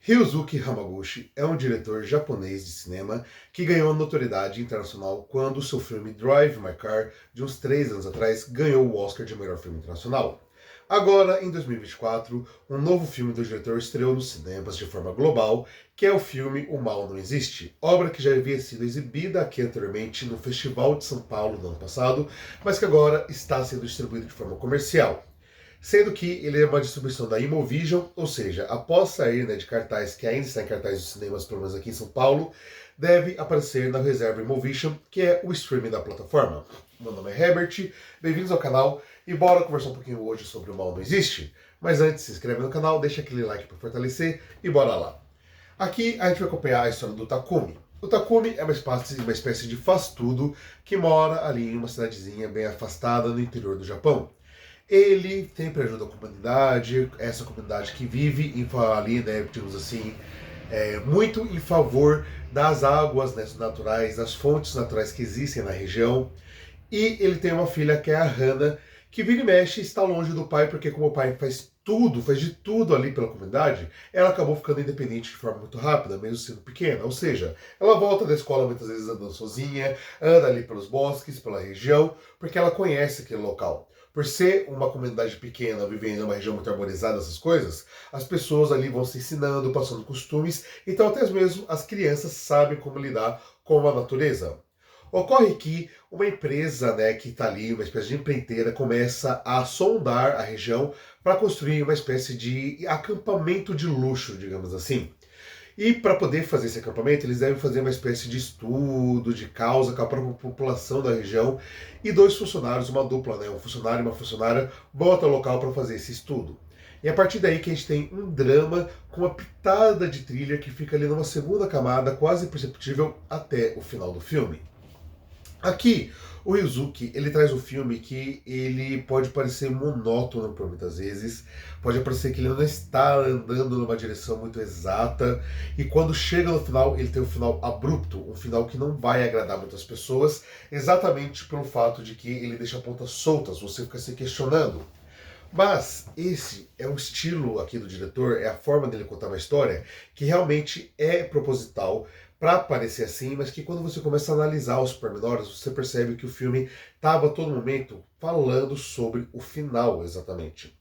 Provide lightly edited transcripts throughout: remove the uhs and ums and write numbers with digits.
Ryusuke Hamaguchi é um diretor japonês de cinema que ganhou notoriedade internacional quando seu filme Drive My Car, de uns 3 anos atrás, ganhou o Oscar de melhor filme internacional. Agora, em 2024, um novo filme do diretor estreou nos cinemas de forma global, que é o filme O Mal Não Existe, obra que já havia sido exibida aqui anteriormente no Festival de São Paulo no ano passado, mas que agora está sendo distribuído de forma comercial. Sendo que ele é uma distribuição da Imovision, ou seja, após sair de cartaz, que ainda está em cartaz dos cinemas, pelo menos aqui em São Paulo, deve aparecer na reserva Imovision, que é o streaming da plataforma. Meu nome é Herbert, bem-vindos ao canal e bora conversar um pouquinho hoje sobre O Mal Não Existe. Mas antes, se inscreve no canal, deixa aquele like para fortalecer e bora lá. Aqui a gente vai acompanhar a história do Takumi. O Takumi é uma espécie de faz-tudo que mora ali em uma cidadezinha bem afastada no interior do Japão. Ele sempre ajuda a comunidade, essa comunidade que vive ali, digamos assim, muito em favor das águas naturais, das fontes naturais que existem na região. E ele tem uma filha que é a Hana, que vira e mexe está longe do pai, porque como o pai faz tudo, faz de tudo ali pela comunidade, ela acabou ficando independente de forma muito rápida, mesmo sendo pequena. Ou seja, ela volta da escola muitas vezes andando sozinha, anda ali pelos bosques, pela região, porque ela conhece aquele local. Por ser uma comunidade pequena, vivendo em uma região muito arborizada, essas coisas, as pessoas ali vão se ensinando, passando costumes, então até mesmo as crianças sabem como lidar com a natureza. Ocorre que uma empresa que está ali, uma espécie de empreiteira, começa a sondar a região para construir uma espécie de acampamento de luxo, digamos assim. E para poder fazer esse acampamento, eles devem fazer uma espécie de estudo, de causa com a própria população da região. E dois funcionários, uma dupla, um funcionário e uma funcionária, vão até o local para fazer esse estudo. E a partir daí que a gente tem um drama com uma pitada de thriller que fica ali numa segunda camada, quase imperceptível, até o final do filme. Aqui, o Ryuzuki, ele traz um filme que ele pode parecer monótono por muitas vezes, pode parecer que ele não está andando numa direção muito exata, e quando chega no final, ele tem um final abrupto, um final que não vai agradar muitas pessoas, exatamente pelo fato de que ele deixa pontas soltas, você fica se questionando. Mas esse é um estilo aqui do diretor, é a forma dele contar uma história que realmente é proposital para parecer assim, mas que quando você começa a analisar os pormenores, você percebe que o filme estava a todo momento falando sobre o final exatamente.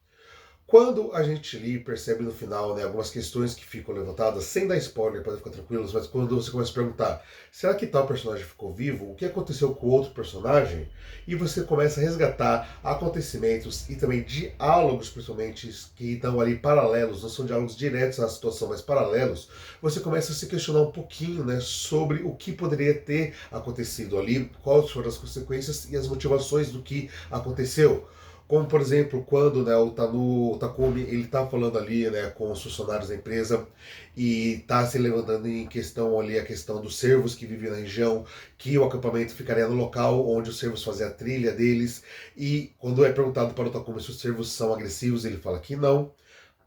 Quando a gente ali percebe no final algumas questões que ficam levantadas, sem dar spoiler, podem ficar tranquilos, mas quando você começa a perguntar, será que tal personagem ficou vivo? O que aconteceu com o outro personagem? E você começa a resgatar acontecimentos e também diálogos, principalmente, que estão ali paralelos, não são diálogos diretos à situação, mas paralelos, você começa a se questionar um pouquinho sobre o que poderia ter acontecido ali, quais foram as consequências e as motivações do que aconteceu. Como, por exemplo, quando o Takumi ele está falando ali com os funcionários da empresa e está se levantando em questão ali a questão dos servos que vivem na região, que o acampamento ficaria no local onde os servos faziam a trilha deles. E quando é perguntado para o Takumi se os servos são agressivos, ele fala que não.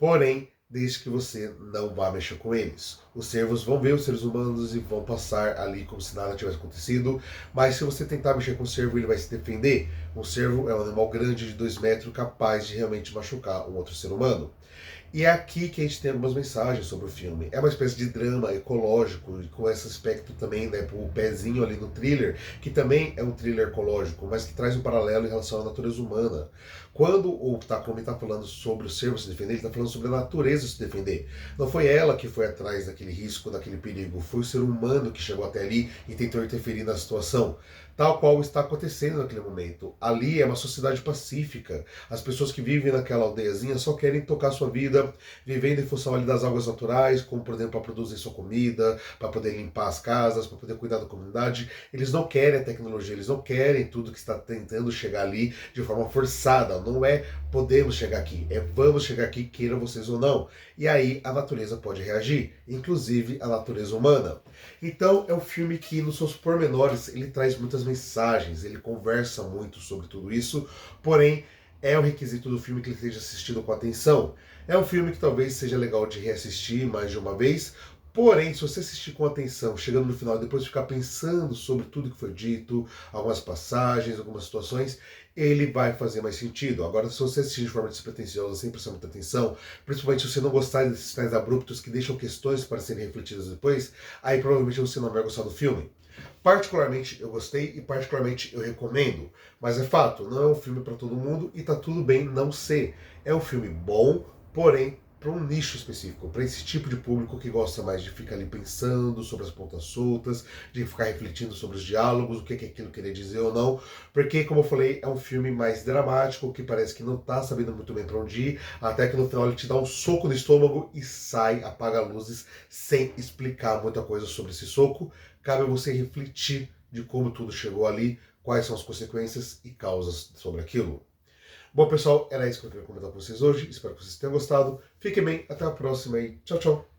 Porém, desde que você não vá mexer com eles. Os servos vão ver os seres humanos e vão passar ali como se nada tivesse acontecido, mas se você tentar mexer com o servo, ele vai se defender. Um servo é um animal grande de 2 metros, capaz de realmente machucar um outro ser humano. E é aqui que a gente tem algumas mensagens sobre o filme. É uma espécie de drama ecológico, com esse aspecto também, o pezinho ali no thriller, que também é um thriller ecológico, mas que traz um paralelo em relação à natureza humana. Quando o Takumi está falando sobre o servo se defender, ele está falando sobre a natureza se defender. Não foi ela que foi atrás daquele risco, daquele perigo, foi o ser humano que chegou até ali e tentou interferir na situação. Tal qual está acontecendo naquele momento. Ali é uma sociedade pacífica. As pessoas que vivem naquela aldeiazinha só querem tocar sua vida, vivendo em função ali das águas naturais, como por exemplo para produzir sua comida, para poder limpar as casas, para poder cuidar da comunidade. Eles não querem a tecnologia, eles não querem tudo que está tentando chegar ali de forma forçada. Não é podemos chegar aqui, é vamos chegar aqui, queiram vocês ou não. E aí a natureza pode reagir, inclusive a natureza humana. Então é um filme que nos seus pormenores ele traz muitas mensagens, ele conversa muito sobre tudo isso, porém é um requisito do filme que ele seja assistido com atenção. É um filme que talvez seja legal de reassistir mais de uma vez, Porém, se você assistir com atenção, chegando no final e depois ficar pensando sobre tudo que foi dito, algumas passagens, algumas situações, ele vai fazer mais sentido. Agora, se você assistir de forma despretensiosa, sem prestar muita atenção, principalmente se você não gostar desses finais abruptos que deixam questões para serem refletidas depois, aí provavelmente você não vai gostar do filme. Particularmente eu gostei e particularmente eu recomendo, mas é fato, não é um filme para todo mundo e tá tudo bem não ser. É um filme bom, porém para um nicho específico, para esse tipo de público que gosta mais de ficar ali pensando sobre as pontas soltas, de ficar refletindo sobre os diálogos, o que aquilo queria dizer ou não, porque, como eu falei, é um filme mais dramático, que parece que não tá sabendo muito bem para onde ir, até que no final ele te dá um soco no estômago e sai, apaga luzes, sem explicar muita coisa sobre esse soco. Cabe a você refletir de como tudo chegou ali, quais são as consequências e causas sobre aquilo. Bom, pessoal, era isso que eu queria comentar com vocês hoje. Espero que vocês tenham gostado. Fiquem bem, até a próxima e tchau, tchau.